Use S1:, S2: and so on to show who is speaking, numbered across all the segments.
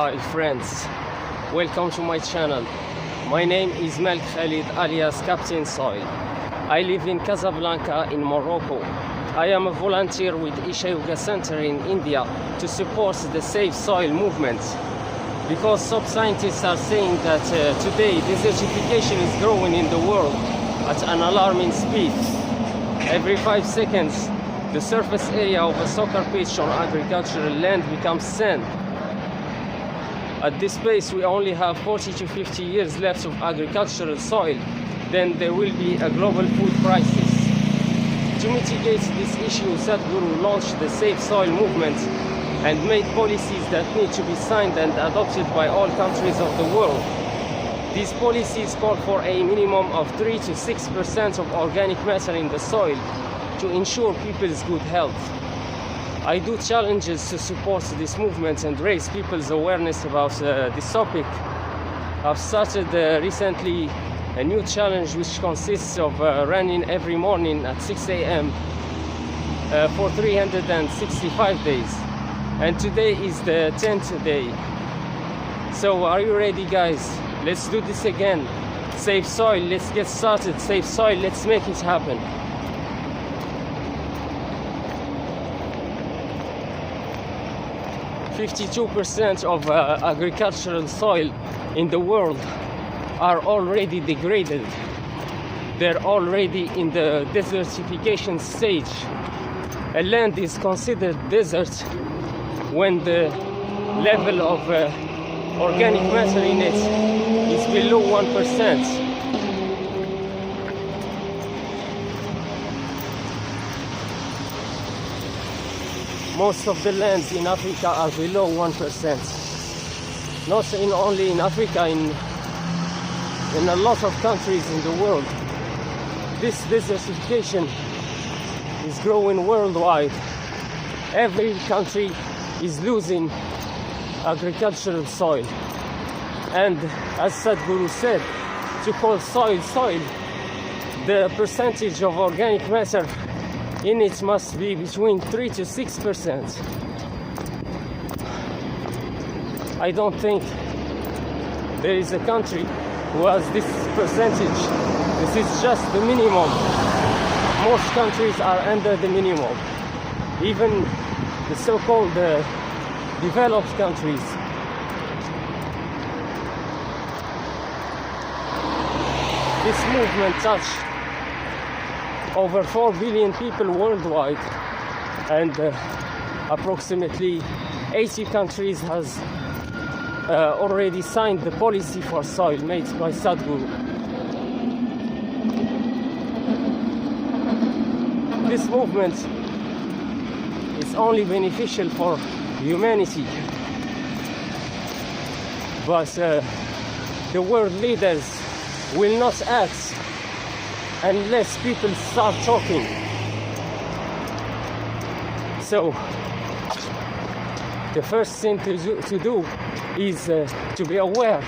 S1: Hi friends, welcome to my channel. My name is Malik Khalid alias Captain Soil. I live in Casablanca in Morocco. I am a volunteer with Isha Yoga Center in India to support the Save Soil movement. Because some scientists are saying that today desertification is growing in the world at an alarming speed. Every 5 seconds, the surface area of a soccer pitch on agricultural land becomes sand. At this pace, we only have 40 to 50 years left of agricultural soil, then there will be a global food crisis. To mitigate this issue, Sadhguru launched the Save Soil movement and made policies that need to be signed and adopted by all countries of the world. These policies call for a minimum of 3 to 6% of organic matter in the soil to ensure people's good health. I do challenges to support this movement and raise people's awareness about this topic. I've started recently a new challenge which consists of running every morning at 6 a.m. For 365 days. And today is the 10th day. So are you ready, guys? Let's do this again. Save soil, let's get started. Save soil, let's make it happen. 52% of agricultural soil in the world are already degraded. They're already in the desertification stage. A land is considered desert when the level of organic matter in it is below 1%. Most of the lands in Africa are below 1%. Not only in Africa, in a lot of countries in the world. This desertification is growing worldwide. Every country is losing agricultural soil. And as Sadhguru said, to call soil soil, the percentage of organic matter in it must be between 3 to 6%. I don't think there is a country who has this percentage. This is just the minimum. Most countries are under the minimum. Even the so-called developed countries. This movement touched over 4 billion people worldwide, and approximately 80 countries has already signed the policy for soil made by Sadhguru. This movement is only beneficial for humanity, but the world leaders will not act unless people start talking. So the first thing to do is to be aware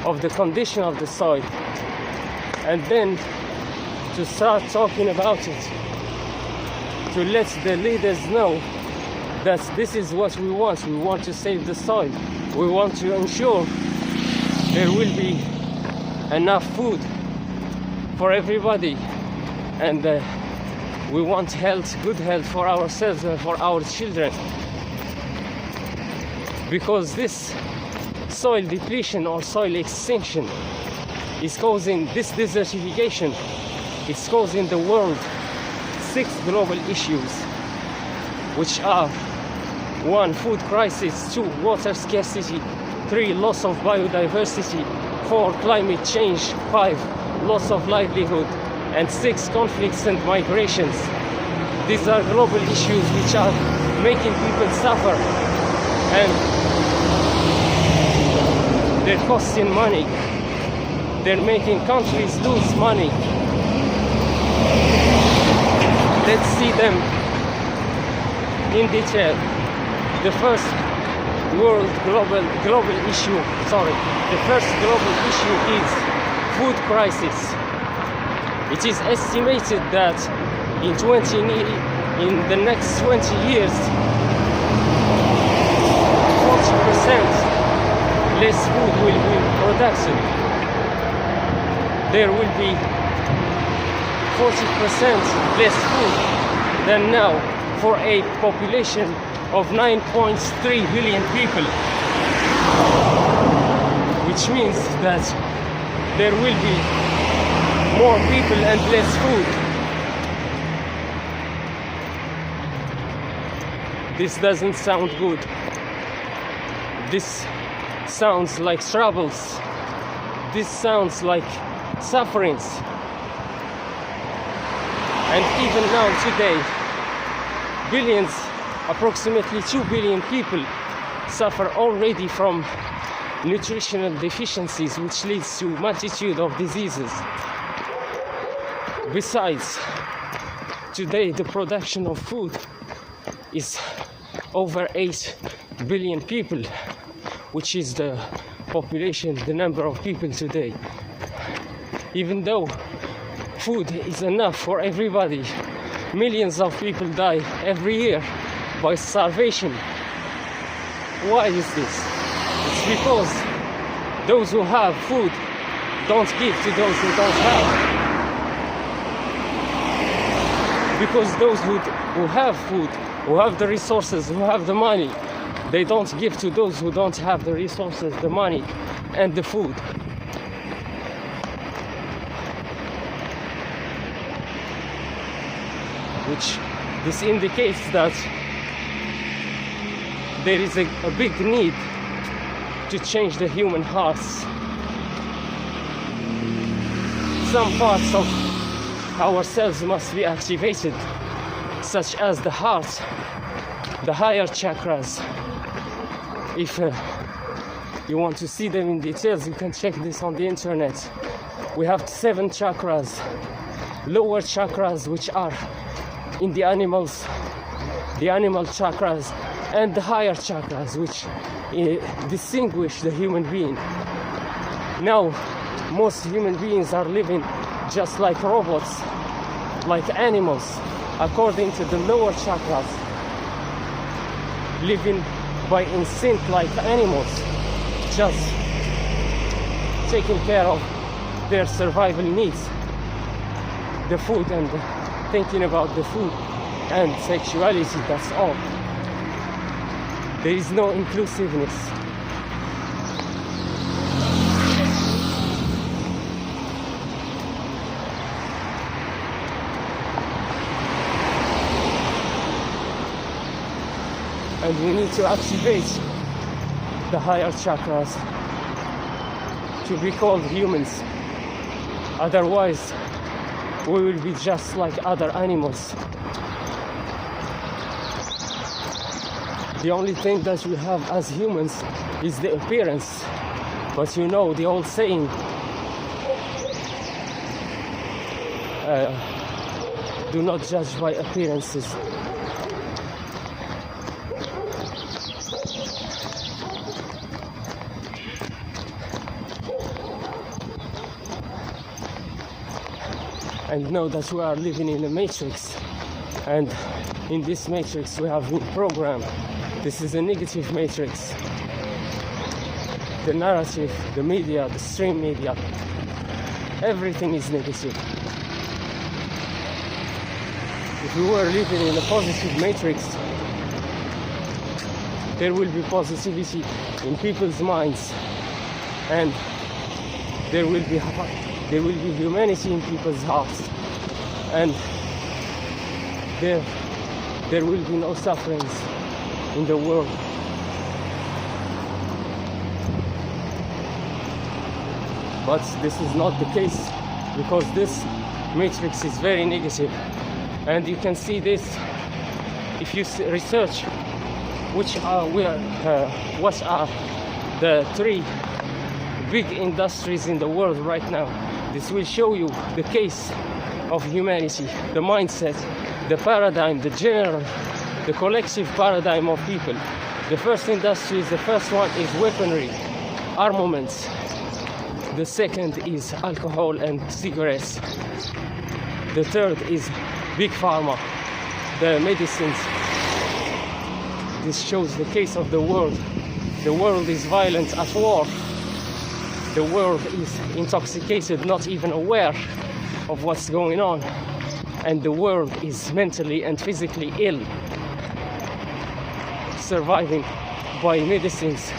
S1: of the condition of the soil, and then to start talking about it, to let the leaders know that this is what we want. We want to save the soil. We want to ensure there will be enough food for everybody, and we want health, good health for ourselves and for our children, because this soil depletion or soil extinction is causing this desertification. It's causing the world 6 global issues, which are 1. Food crisis, 2. Water scarcity, 3. Loss of biodiversity, 4. Climate change, 5. Loss of livelihood, and 6. Conflicts and migrations. These are global issues which are making people suffer, and they're costing money. They're making countries lose money. Let's see them in detail. The first global issue is food crisis. It is estimated that in the next 20 years, 40% less food will be production. There will be 40% less food than now for a population of 9.3 billion people, which means that there will be more people and less food. This doesn't sound good. This sounds like troubles. This sounds like sufferings. And even now today, billions, approximately 2 billion people suffer already from nutritional deficiencies, which leads to multitude of diseases. Besides, today the production of food is over 8 billion people, which is the population, the number of people today. Even though food is enough for everybody, millions of people die every year by starvation. Why is this? It's because those who have food don't give to those who don't have. Because those who have food, who have the resources, who have the money, they don't give to those who don't have the resources, the money, and the food. Which this indicates that there is a big need to change the human hearts. Some parts of ourselves must be activated, such as the heart, the higher chakras. If you want to see them in details, you can check this on the internet. We have 7 chakras, lower chakras, which are in the animals, the animal chakras, and the higher chakras, which distinguish the human being. Now, most human beings are living just like robots, like animals, according to the lower chakras, living by instinct like animals, just taking care of their survival needs, the food, and thinking about the food and sexuality, that's all. There is no inclusiveness. And we need to activate the higher chakras to be called humans. Otherwise, we will be just like other animals. The only thing that we have as humans is the appearance. But you know the old saying, do not judge by appearances. And know that we are living in a matrix, and in this matrix we have been programmed. This is a negative matrix. The narrative, the media, the stream media, everything is negative. If we were living in a positive matrix, there will be positivity in people's minds, and there will be humanity in people's hearts, and there will be no sufferings in the world. But this is not the case, because this matrix is very negative, and you can see this if you research what are the 3 big industries in the world right now. This will show you the case of humanity, the mindset, the paradigm, the general, the collective paradigm of people. The first industry is, the first one is weaponry, armaments. The second is alcohol and cigarettes. The third is big pharma, the medicines. This shows the case of the world. The world is violent, at war. The world is intoxicated, not even aware of what's going on, and the world is mentally and physically ill, surviving by medicines.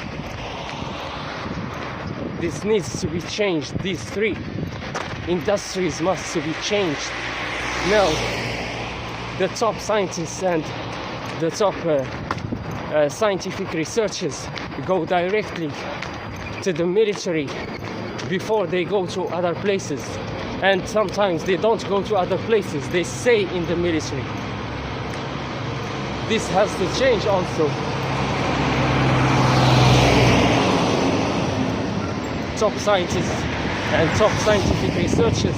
S1: This needs to be changed. These three industries must be changed. Now, the top scientists and the top scientific researchers go directly to the military before they go to other places, and sometimes they don't go to other places, they stay in the military. This has to change also. Top scientists and top scientific researchers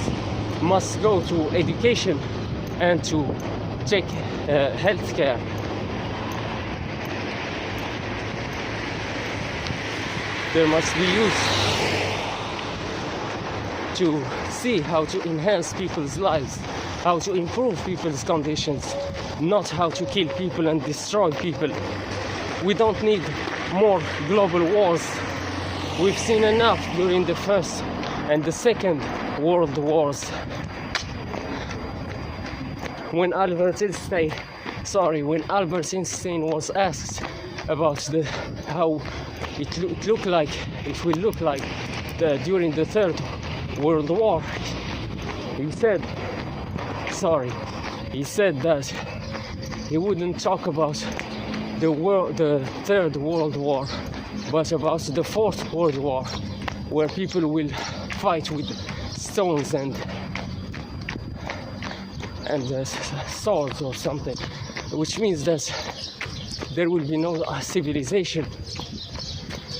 S1: must go to education and to take healthcare. There must be use to see how to enhance people's lives, how to improve people's conditions, not how to kill people and destroy people. We don't need more global wars. We've seen enough during the First and the Second World Wars. When Albert Einstein was asked about how it will look like during the Third World War, he said that he wouldn't talk about the Third World War, but about the Fourth World War, where people will fight with stones and swords or something, which means that there will be no civilization.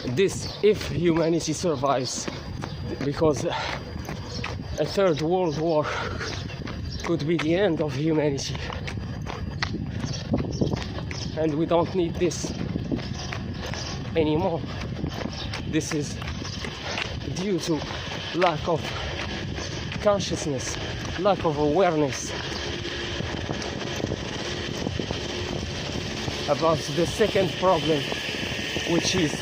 S1: This, if humanity survives, because a Third World War could be the end of humanity, and we don't need this anymore. This is due to lack of consciousness, lack of awareness about the second problem, which is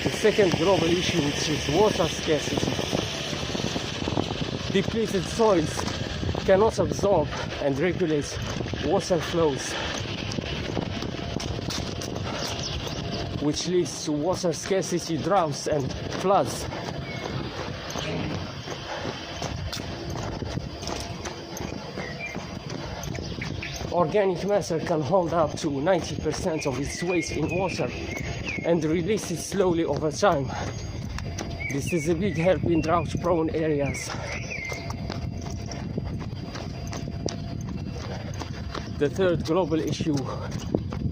S1: the second global issue, which is water scarcity. Depleted soils cannot absorb and regulate water flows, which leads to water scarcity, droughts and floods. Organic matter can hold up to 90% of its weight in water and release it slowly over time. This is a big help in drought-prone areas. The third global issue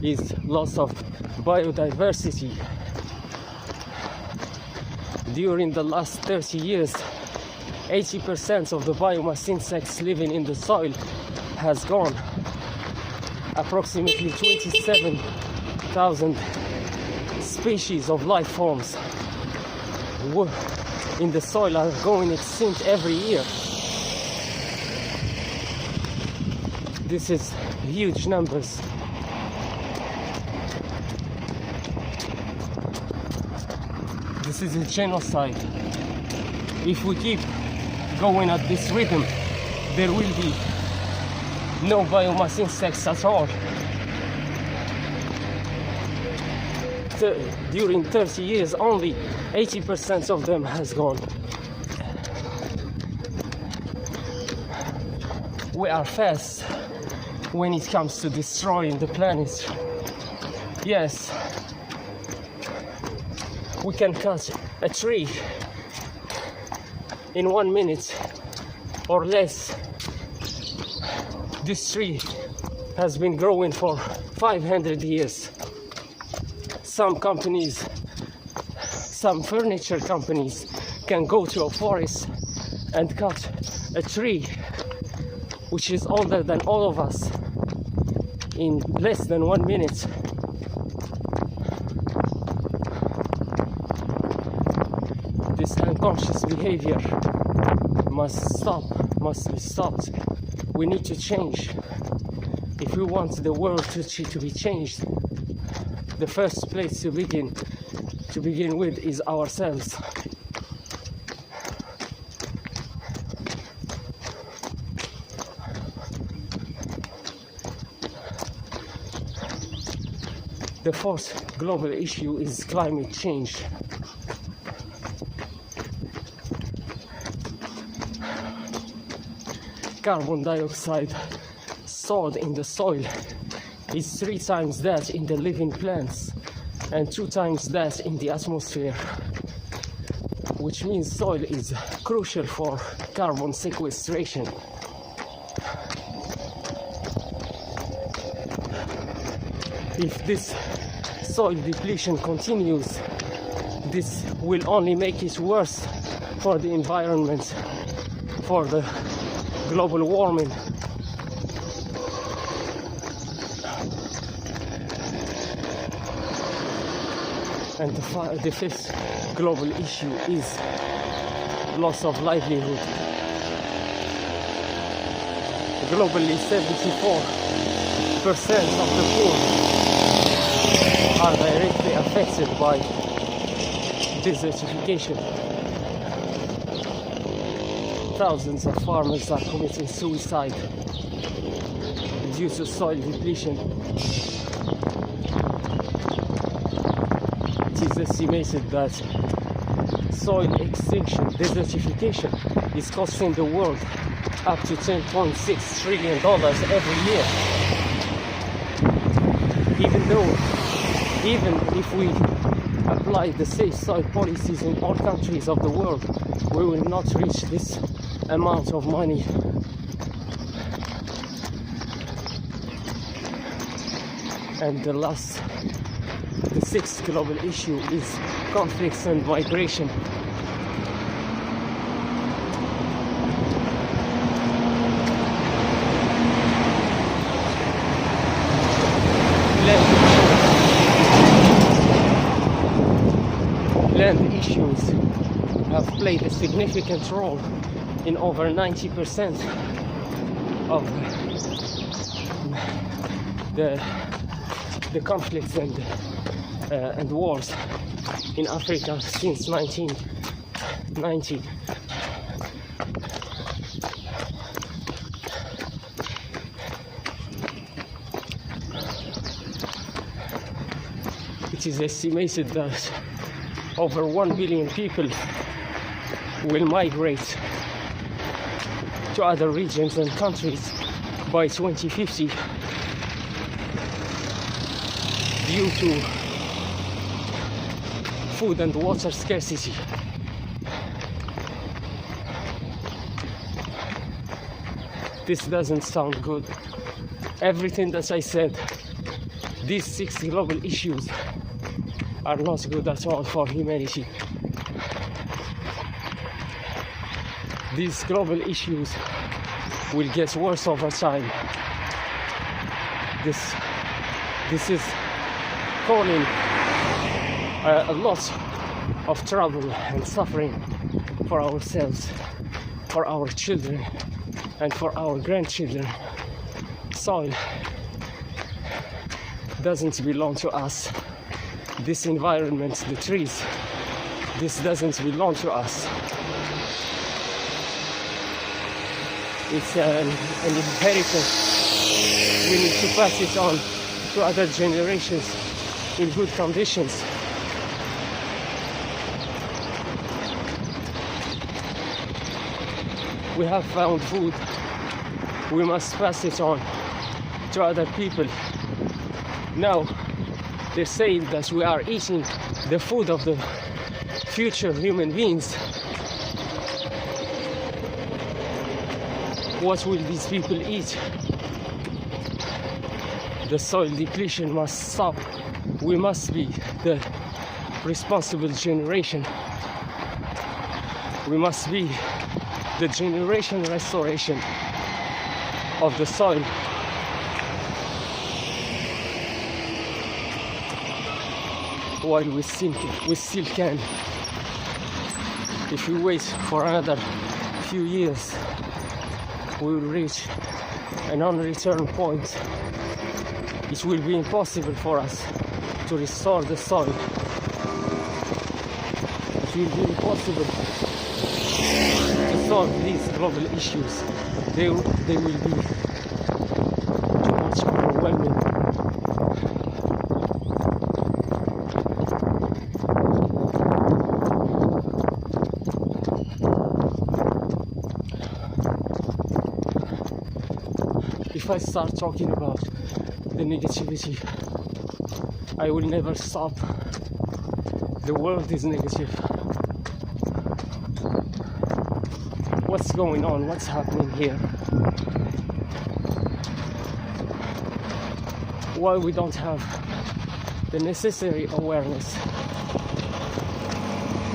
S1: is loss of biodiversity. During the last 30 years, 80% of the biomass insects living in the soil has gone. Approximately 27,000 species of life forms in the soil are going extinct every year. This is huge numbers. This is a genocide. If we keep going at this rhythm, there will be no biomass insects at all. During 30 years, only 80% of them has gone. We are fast when it comes to destroying the planet. Yes, we can cut a tree in 1 minute or less. This tree has been growing for 500 years. Some companies, some furniture companies can go to a forest and cut a tree which is older than all of us in less than 1 minute. This unconscious behavior must be stopped. We need to change. If we want the world to be changed, the first place to begin with is ourselves. The fourth global issue is climate change. Carbon dioxide stored in the soil is 3 times that in the living plants and 2 times that in the atmosphere, which means soil is crucial for carbon sequestration. If this soil depletion continues, this will only make it worse for the environment, for the global warming. And the fifth global issue is loss of livelihood. Globally, 74% of the poor are directly affected by desertification. Thousands of farmers are committing suicide due to soil depletion. It is estimated that soil extinction, desertification, is costing the world up to $10.6 trillion every year. Even if we apply the safe soil policies in all countries of the world, we will not reach this amount of money. And the sixth global issue is conflicts and migration. Land issues have played a significant role in over 90% of the conflicts and wars in Africa since 1990. It is estimated that over 1 billion people will migrate to other regions and countries by 2050 due to food and water scarcity. This doesn't sound good. Everything that I said, these 6 global issues are not good at all for humanity. These global issues will get worse over time. This is causing a lot of trouble and suffering for ourselves, for our children, and for our grandchildren. Soil doesn't belong to us. This environment, the trees, this doesn't belong to us. It's an inheritance. We need to pass it on to other generations in good conditions. We have found food. We must pass it on to other people. Now, they're saying that we are eating the food of the future human beings. What will these people eat? The soil depletion must stop. We must be the responsible generation. We must be the generation restoration of the soil. While we still can. If we wait for another few years, we will reach a non-return point. It will be impossible for us to restore the soil. It will be impossible to solve these global issues. They will be too much overwhelming. if I start talking about the negativity, I will never stop. The world is negative. What's going on? What's happening here? Why we don't have the necessary awareness?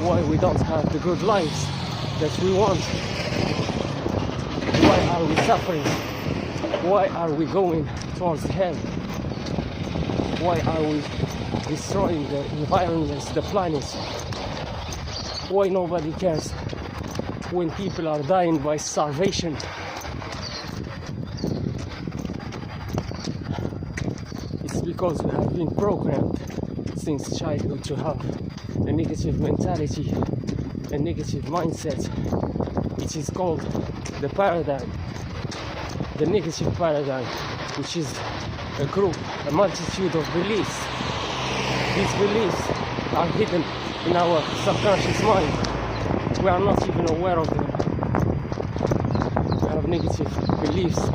S1: Why we don't have the good lives that we want? Why are we suffering? Why are we going towards hell? Why are we destroying the environment, the planet? Why nobody cares when people are dying by starvation? It's because we have been programmed since childhood to have a negative mentality, a negative mindset. It is called the paradigm, the negative paradigm, which is a group, a multitude of beliefs. These beliefs are hidden in our subconscious mind. We are not even aware of them. We have negative beliefs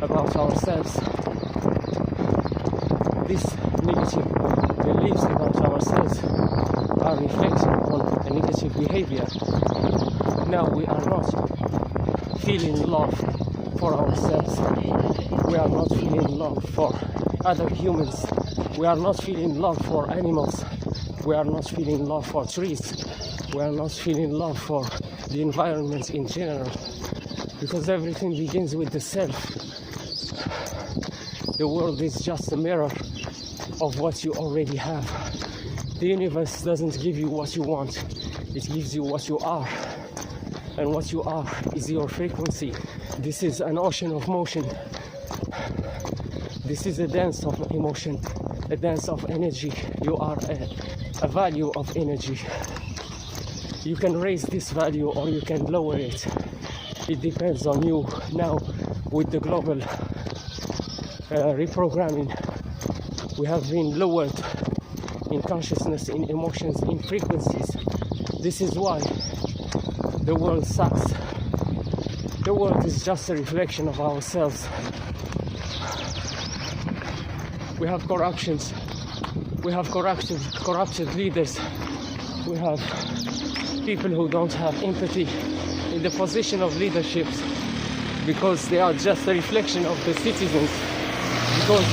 S1: about ourselves. These negative beliefs about ourselves are reflecting on a negative behavior. Now we are not feeling love for ourselves. We are not feeling love for other humans. We are not feeling love for animals. We are not feeling love for trees. We are not feeling love for the environment in general. Because everything begins with the self. The world is just a mirror of what you already have. The universe doesn't give you what you want. It gives you what you are. And what you are is your frequency. This is an ocean of motion. This is a dance of emotion, a dance of energy. You are a value of energy. You can raise this value or you can lower it. It depends on you. Now, with the global reprogramming, we have been lowered in consciousness, in emotions, in frequencies. This is why the world sucks. The world is just a reflection of ourselves. We have corruptions. We have corrupted leaders. We have people who don't have empathy in the position of leadership because they are just a reflection of the citizens. Because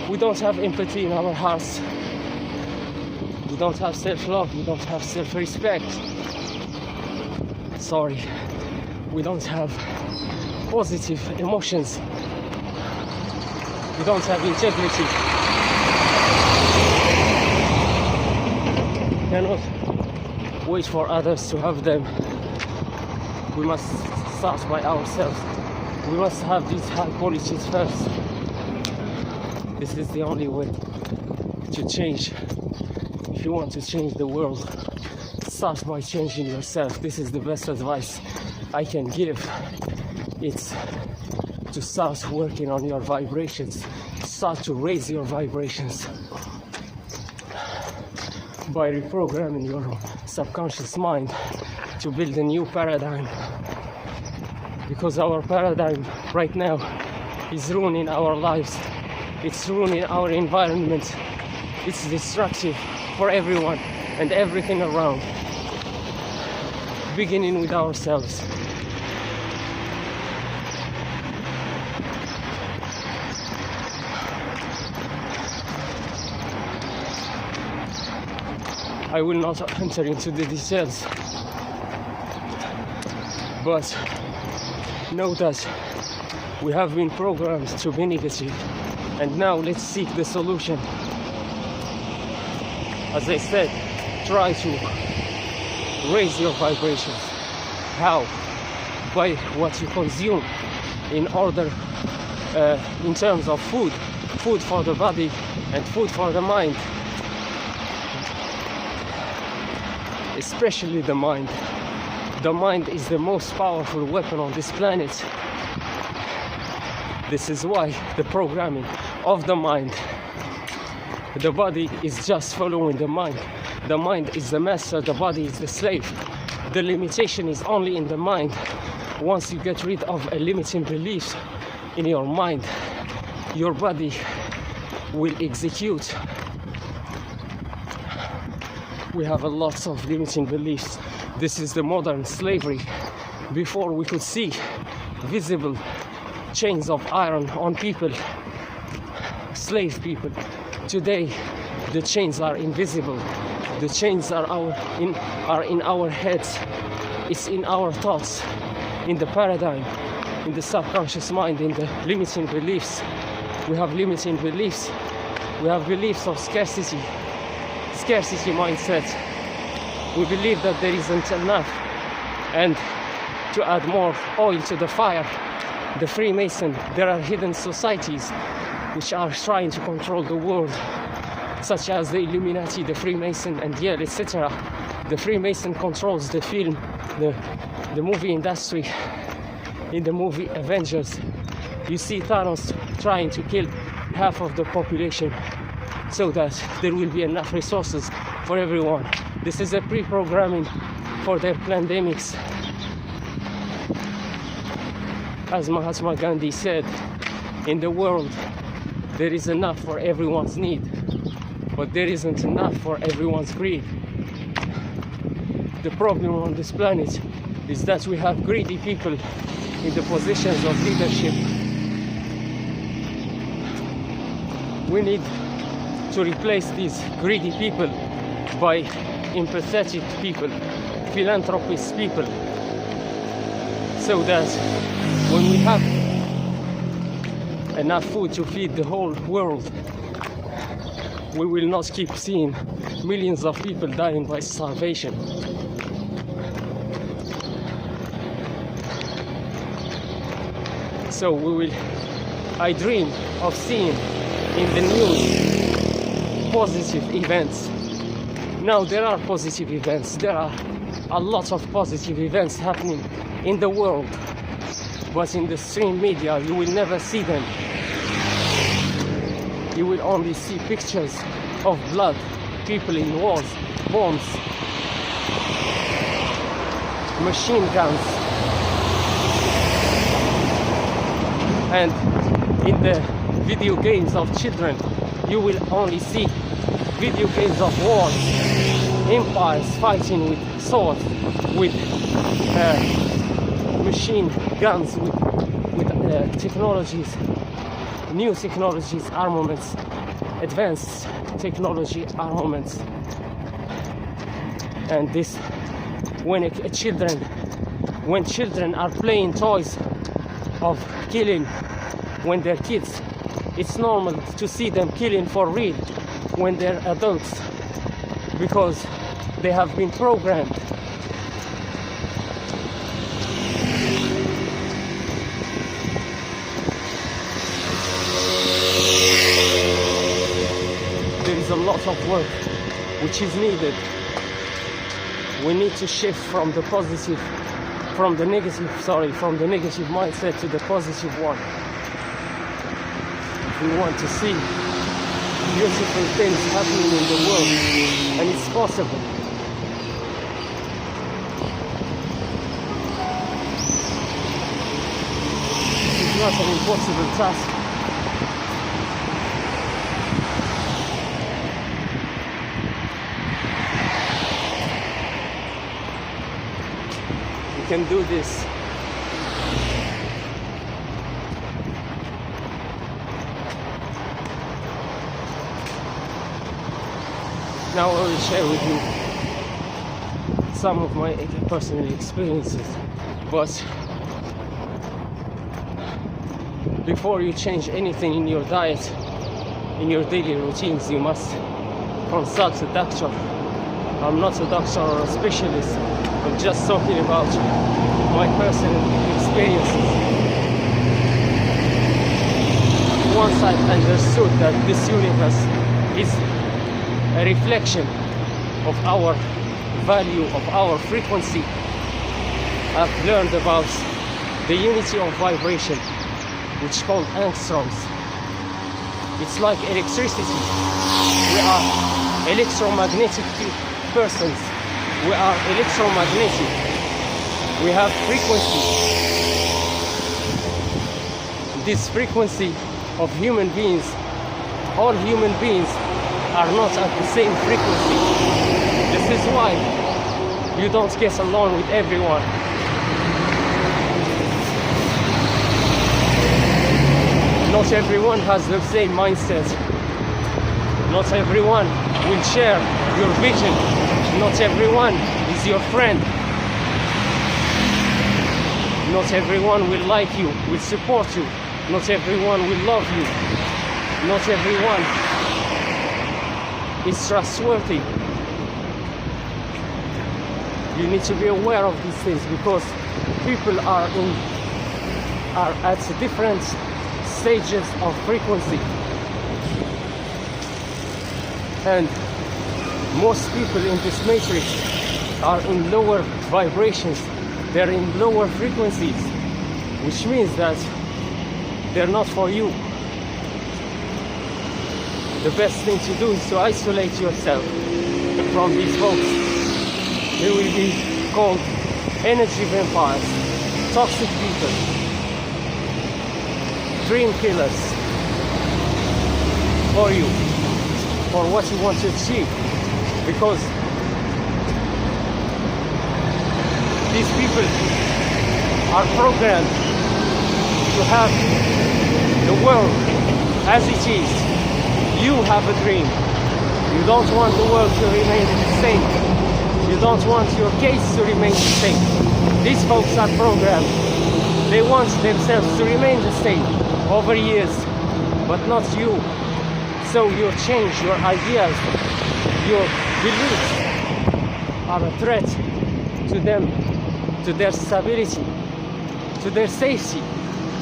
S1: we don't have empathy in our hearts. We don't have self-love. We don't have self-respect. Sorry. We don't have positive emotions. We don't have integrity. We cannot wait for others to have them. We must start by ourselves. We must have these high qualities first. This is the only way to change. If you want to change the world, start by changing yourself. This is the best advice I can give. It's to start working on your vibrations. Start to raise your vibrations by reprogramming your subconscious mind to build a new paradigm. Because our paradigm right now is ruining our lives. It's ruining our environment. It's destructive for everyone and everything around. Beginning with ourselves. I will not enter into the details, but know that we have been programmed to be negative, and now let's seek the solution. As I said, try to raise your vibrations. How? By what you consume, in order, in terms of food for the body and food for the mind. Especially the mind. The mind is the most powerful weapon on this planet. This is why the programming of the mind. The body is just following the mind. The mind is the master, the body is the slave. The limitation is only in the mind. once you get rid of a limiting beliefs in your mind, your body will execute. We have a lot of limiting beliefs. This is the modern slavery. Before we could see visible chains of iron on people, slave people. Today the chains are invisible. The chains are in our heads. It's in our thoughts, in the paradigm, in the subconscious mind, in the limiting beliefs. We have limiting beliefs. We have beliefs of scarcity mindset. We believe that there isn't enough. And to add more oil to the fire, the Freemason, there are hidden societies which are trying to control the world, such as the Illuminati, the Freemason, and Yale, etc. The Freemason controls the film, the movie industry. In the movie Avengers, you see Thanos trying to kill half of the population so that there will be enough resources for everyone. This is a pre-programming for their pandemics. As Mahatma Gandhi said, in the world there is enough for everyone's need, but there isn't enough for everyone's greed. The problem on this planet is that we have greedy people in the positions of leadership. We need to replace these greedy people by empathetic people, philanthropist people, so that when we have enough food to feed the whole world, we will not keep seeing millions of people dying by starvation. So I dream of seeing in the news positive events. Now there are positive events. There are a lot of positive events happening in the world, but in the stream media you will never see them. You will only see pictures of blood, people in wars, bombs, machine guns, and in the video games of children you will only see video games of wars, empires fighting with swords, with machine guns, with technologies, new technologies, armaments, advanced technology, armaments. And this, when children are playing toys of killing when they're kids, it's normal to see them killing for real when they're adults, because they have been programmed. There is a lot of work which is needed. We need to shift from the negative mindset to the positive one. We want to see beautiful things happening in the world, and it's possible. It's not an impossible task. We can do this. Now I will share with you some of my personal experiences, but before you change anything in your diet, in your daily routines, you must consult a doctor. I'm not a doctor or a specialist, I'm just talking about my personal experiences. Once I've understood that this universe is a reflection of our value, of our frequency, I've learned about the unity of vibration, which is called angstroms. It's like electricity. We are electromagnetic persons. We are electromagnetic. We have frequency. this frequency of human beings, all human beings are not at the same frequency. This is why you don't get along with everyone. Not everyone has the same mindset. Not everyone will share your vision. Not everyone is your friend. Not everyone will like you, will support you. Not everyone will love you. Not everyone is trustworthy. You need to be aware of these things because people are at different stages of frequency. And most people in this matrix are in lower vibrations. They're in lower frequencies, which means that they're not for you. The best thing to do is to isolate yourself from these folks. They will be called energy vampires, toxic people, dream killers for you, for what you want to achieve. Because these people are programmed to have the world as it is. You have a dream. You don't want the world to remain the same. You don't want your case to remain the same. These folks are programmed. They want themselves to remain the same over years, but not you. So your change, your ideas, your beliefs are a threat to them, to their stability, to their safety.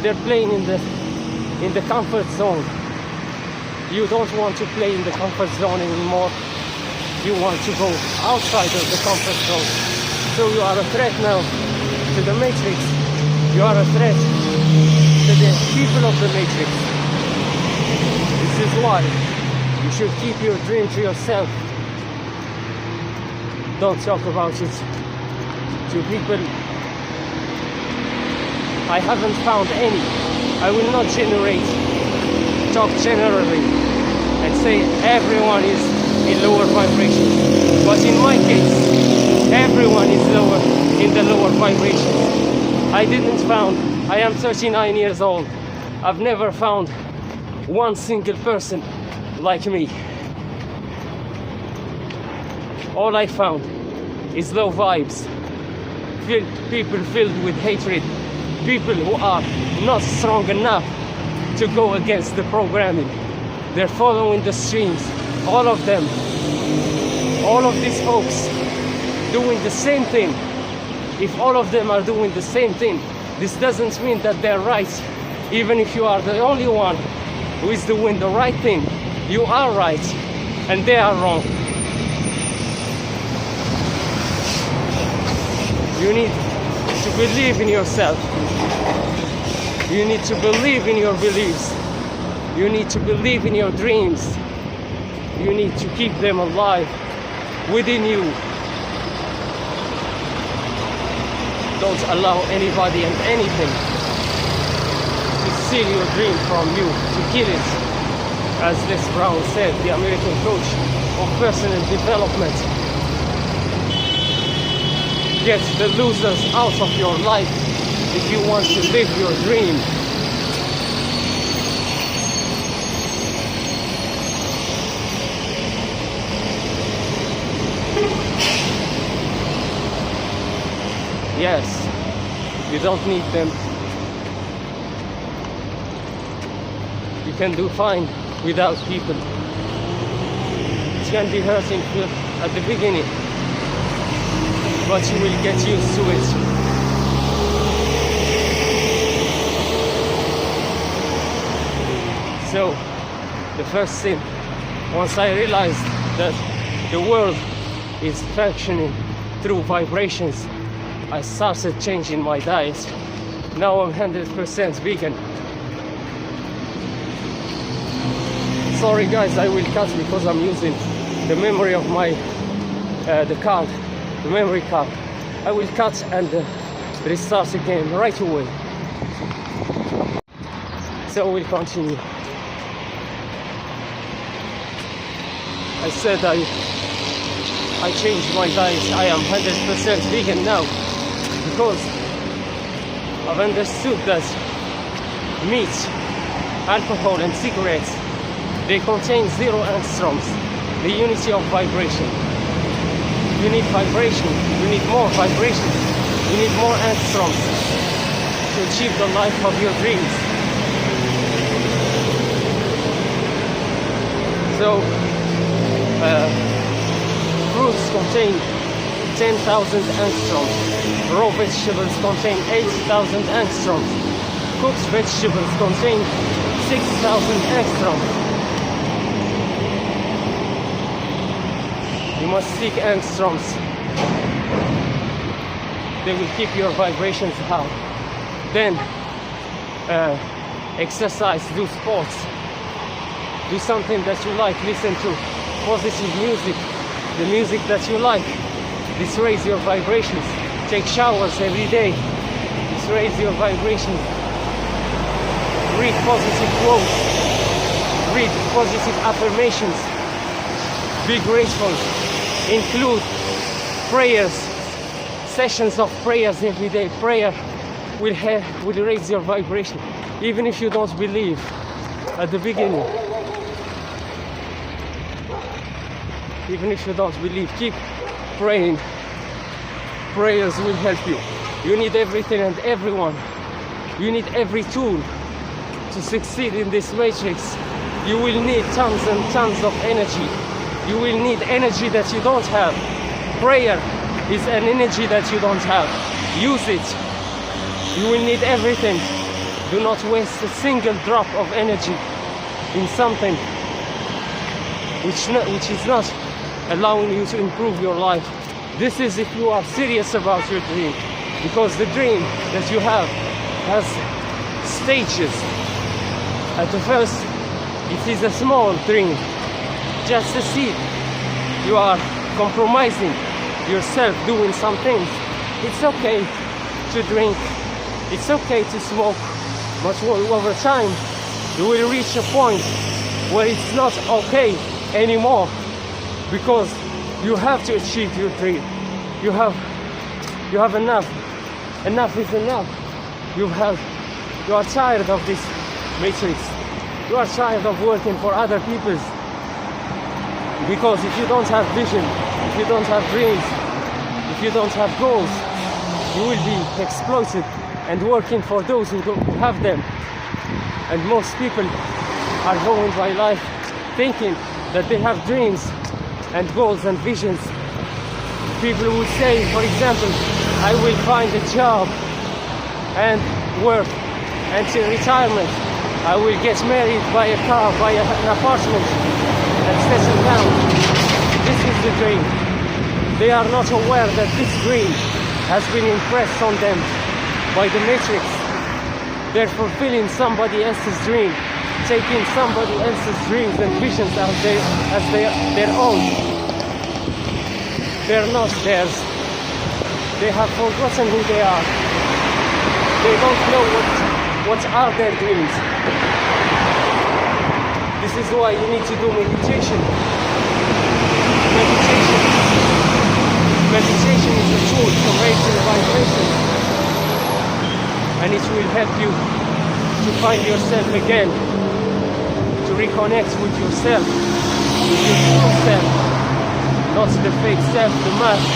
S1: They're playing in the comfort zone. You don't want to play in the comfort zone anymore. You want to go outside of the comfort zone. So you are a threat now to the matrix. You are a threat to the people of the matrix. This is why you should keep your dream to yourself. Don't talk about it to people. I haven't found any. I will not talk generally and say everyone is in lower vibrations. But in my case, everyone is in the lower vibrations. I am 39 years old. I've never found one single person like me. All I found is low vibes. People filled with hatred. People who are not strong enough to go against the programming. They're following the streams. All of them. All of these folks doing the same thing. If all of them are doing the same thing, this doesn't mean that they're right. Even if you are the only one who is doing the right thing, you are right and they are wrong. You need to believe in yourself. You need to believe in your beliefs. You need to believe in your dreams. You need to keep them alive within you. Don't allow anybody and anything to steal your dream from you, to kill it. As Les Brown said, the American coach of personal development. Get the losers out of your life if you want to live your dream. Yes, you don't need them. You can do fine without people. It can be hurting at the beginning, but you will get used to it. So, the first thing, once I realized that the world is functioning through vibrations, I started changing my diet. Now I'm 100% vegan. Sorry guys, I will cut because I'm using the memory of my the memory card. I will cut and restart again right away. So we'll continue. I said I changed my diet. I am 100% vegan now because I've understood that meat, alcohol and cigarettes, they contain 0 angstroms, the unity of vibration. You need vibration, you need more vibration, you need more angstroms to achieve the life of your dreams. So, fruits contain 10,000 angstroms, raw vegetables contain 8,000 angstroms, cooked vegetables contain 6,000 angstroms. You must seek angstroms. They will keep your vibrations high. Then exercise, do sports, do something that you like, listen to positive music, the music that you like. This raises your vibrations. Take showers every day. This raises your vibrations. Read positive quotes. Read positive affirmations. Be grateful. Include prayers, sessions of prayers every day. Prayer will raise your vibration, even if you don't believe at the beginning. Even if you don't believe, keep praying. Prayers will help you. You need everything and everyone. You need every tool to succeed in this matrix. You will need tons and tons of energy. You will need energy that you don't have. Prayer is an energy that you don't have. Use it. You will need everything. Do not waste a single drop of energy in something which is not allowing you to improve your life. This is if you are serious about your dream, because the dream that you have has stages. At the first, it is a small dream, just a seed. You are compromising yourself doing some things. It's okay to drink, it's okay to smoke, but over time you will reach a point where it's not okay anymore, because you have to achieve your dream. You have enough. Enough is enough. You are tired of this matrix. You are tired of working for other people. Because if you don't have vision, if you don't have dreams, if you don't have goals, you will be exploited and working for those who don't have them. And most people are going by life thinking that they have dreams and goals and visions. People would say, for example, I will find a job and work until retirement. I will get married, buy a car, buy an apartment, and settle down. This is the dream. They are not aware that this dream has been impressed on them by the matrix. They're fulfilling somebody else's dream, taking somebody else's dreams and visions as their own. They're not theirs. They have forgotten who they are. They don't know what are their dreams. This is why you need to do meditation. Meditation is a tool to raise your vibration, and it will help you to find yourself again, to reconnect with yourself, with your true self, not the fake self, the mask.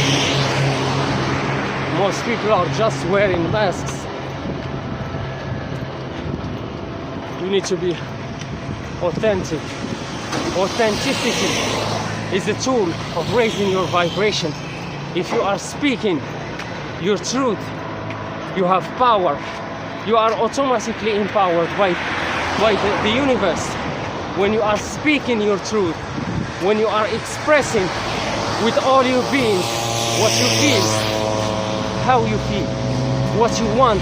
S1: Most people are just wearing masks. You need to be authentic. Authenticity is a tool of raising your vibration. If you are speaking your truth, you have power. You are automatically empowered by the universe. When you are speaking your truth, when you are expressing with all your being what you feel, how you feel, what you want,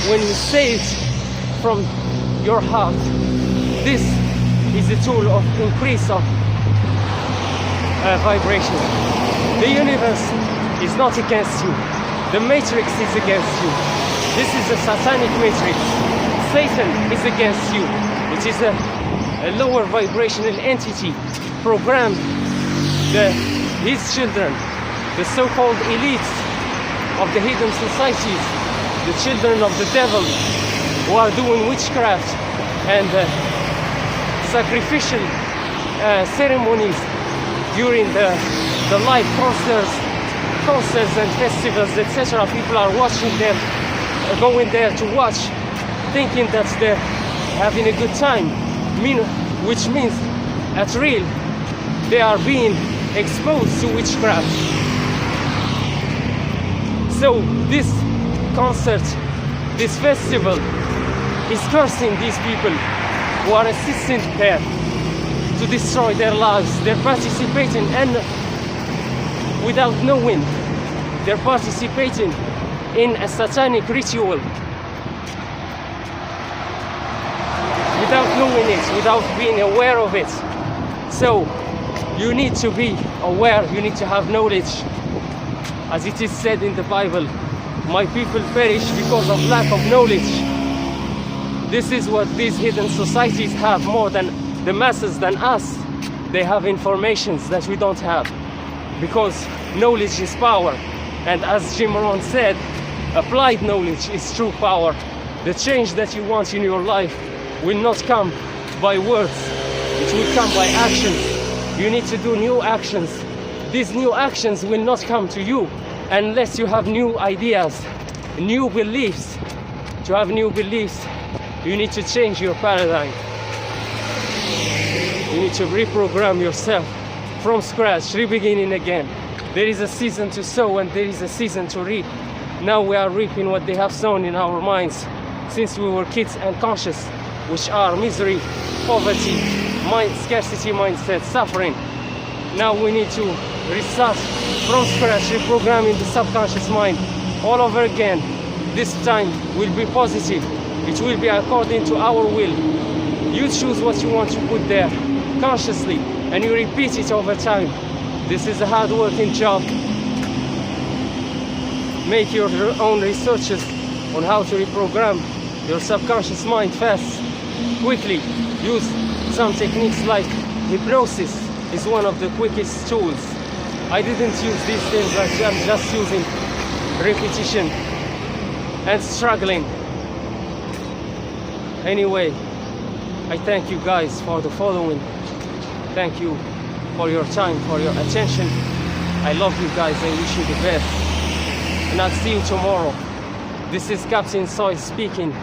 S1: when you say it from your heart, this is a tool of increase of vibration. The universe is not against you. The matrix is against you. This is a satanic matrix. Satan is against you. It is a lower vibrational entity programmed his children, the so-called elites of the hidden societies, the children of the devil, who are doing witchcraft and sacrificial ceremonies during the live concerts and festivals, etc. People are watching them, going there to watch, thinking that they're having a good time, which means at real they are being exposed to witchcraft. So this concert, this festival is cursing these people who are assisting there to destroy their lives. They're participating, and without knowing, they're participating in a satanic ritual. Without knowing it, without being aware of it. So you need to be aware, you need to have knowledge. As it is said in the Bible, my people perish because of lack of knowledge. This is what these hidden societies have more than the masses, than us. They have informations that we don't have, because knowledge is power. And as Jim Rohn said, applied knowledge is true power. The change that you want in your life will not come by words, it will come by actions. You need to do new actions. These new actions will not come to you unless you have new ideas, new beliefs. To have new beliefs, you need to change your paradigm. You need to reprogram yourself from scratch, re-beginning again. There is a season to sow and there is a season to reap. Now we are reaping what they have sown in our minds since we were kids and conscious, which are misery, poverty, scarcity mindset, suffering. Now we need to restart from scratch, reprogramming the subconscious mind all over again. This time will be positive. It will be according to our will. You choose what you want to put there consciously, and you repeat it over time. This is a hard-working job. Make your own researches on how to reprogram your subconscious mind fast, quickly. Use some techniques like hypnosis is one of the quickest tools. I didn't use these things, I'm just using repetition and struggling. Anyway, I thank you guys for the following. Thank you for your time, for your attention. I love you guys, I wish you the best. And I'll see you tomorrow. This is Captain Soil speaking.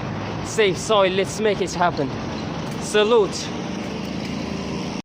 S1: Save soil, let's make it happen. Salute.